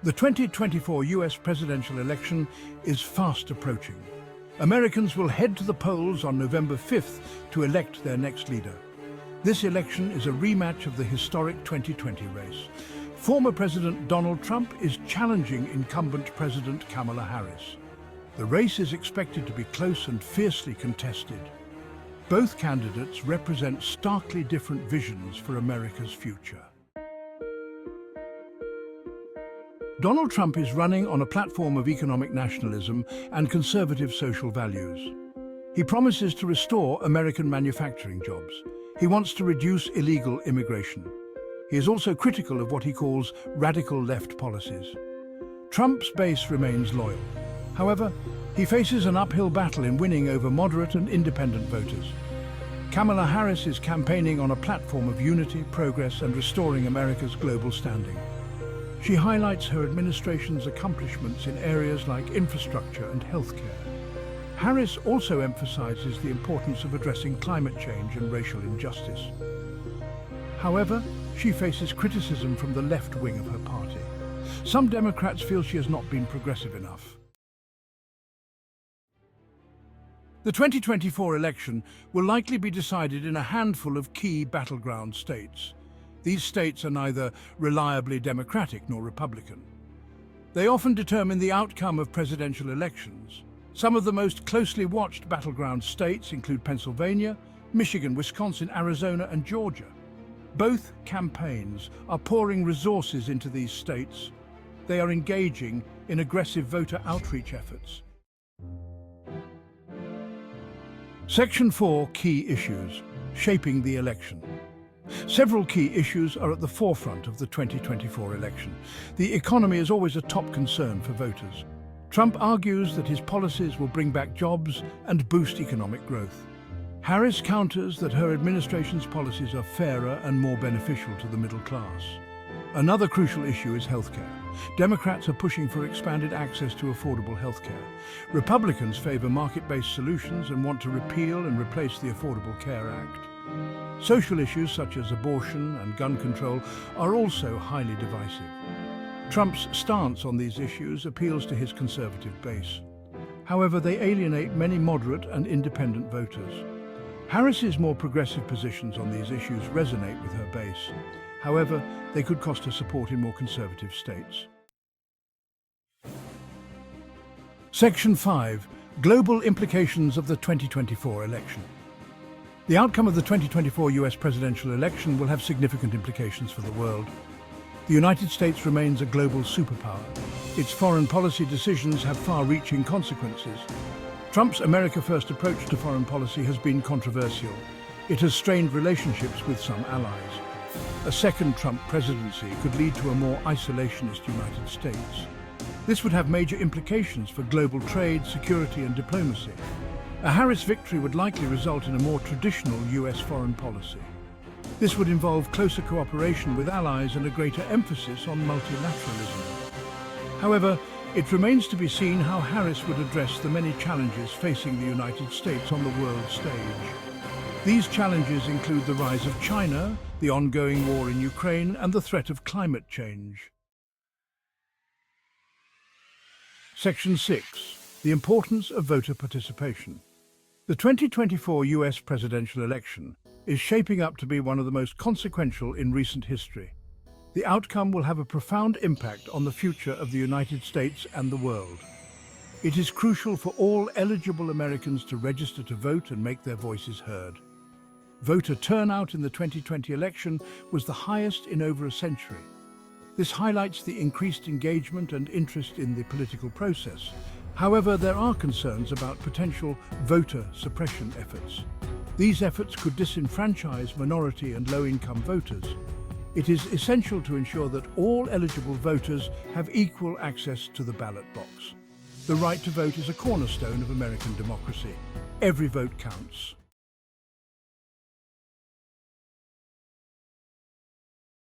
The 2024 US presidential election is fast approaching. Americans will head to the polls on November 5th to elect their next leader. This election is a rematch of the historic 2020 race. Former President Donald Trump is challenging incumbent President Kamala Harris. The race is expected to be close and fiercely contested. Both candidates represent starkly different visions for America's future. Donald Trump is running on a platform of economic nationalism and conservative social values. He promises to restore American manufacturing jobs. He wants to reduce illegal immigration. He is also critical of what he calls radical left policies. Trump's base remains loyal. However, he faces an uphill battle in winning over moderate and independent voters. Kamala Harris is campaigning on a platform of unity, progress, and restoring America's global standing. She highlights her administration's accomplishments in areas like infrastructure and healthcare. Harris also emphasizes the importance of addressing climate change and racial injustice. However, she faces criticism from the left wing of her party. Some Democrats feel she has not been progressive enough. The 2024 election will likely be decided in a handful of key battleground states. These states are neither reliably Democratic nor Republican. They often determine the outcome of presidential elections. Some of the most closely watched battleground states include Pennsylvania, Michigan, Wisconsin, Arizona, and Georgia. Both campaigns are pouring resources into these states. They are engaging in aggressive voter outreach efforts. Section 4: Key Issues, shaping the election. Several key issues are at the forefront of the 2024 election. The economy is always a top concern for voters. Trump argues that his policies will bring back jobs and boost economic growth. Harris counters that her administration's policies are fairer and more beneficial to the middle class. Another crucial issue is healthcare. Democrats are pushing for expanded access to affordable healthcare. Republicans favor market-based solutions and want to repeal and replace the Affordable Care Act. Social issues such as abortion and gun control are also highly divisive. Trump's stance on these issues appeals to his conservative base. However, they alienate many moderate and independent voters. Harris's more progressive positions on these issues resonate with her base. However, they could cost her support in more conservative states. Section 5: Global Implications of the 2024 election. The outcome of the 2024 US presidential election will have significant implications for the world. The United States remains a global superpower. Its foreign policy decisions have far-reaching consequences. Trump's America First approach to foreign policy has been controversial. It has strained relationships with some allies. A second Trump presidency could lead to a more isolationist United States. This would have major implications for global trade, security, and diplomacy. A Harris victory would likely result in a more traditional US foreign policy. This would involve closer cooperation with allies and a greater emphasis on multilateralism. However, it remains to be seen how Harris would address the many challenges facing the United States on the world stage. These challenges include the rise of China, the ongoing war in Ukraine, and the threat of climate change. Section 6: The importance of voter participation. The 2024 US presidential election is shaping up to be one of the most consequential in recent history. The outcome will have a profound impact on the future of the United States and the world. It is crucial for all eligible Americans to register to vote and make their voices heard. Voter turnout in the 2020 election was the highest in over a century. This highlights the increased engagement and interest in the political process. However, there are concerns about potential voter suppression efforts. These efforts could disenfranchise minority and low-income voters. It is essential to ensure that all eligible voters have equal access to the ballot box. The right to vote is a cornerstone of American democracy. Every vote counts.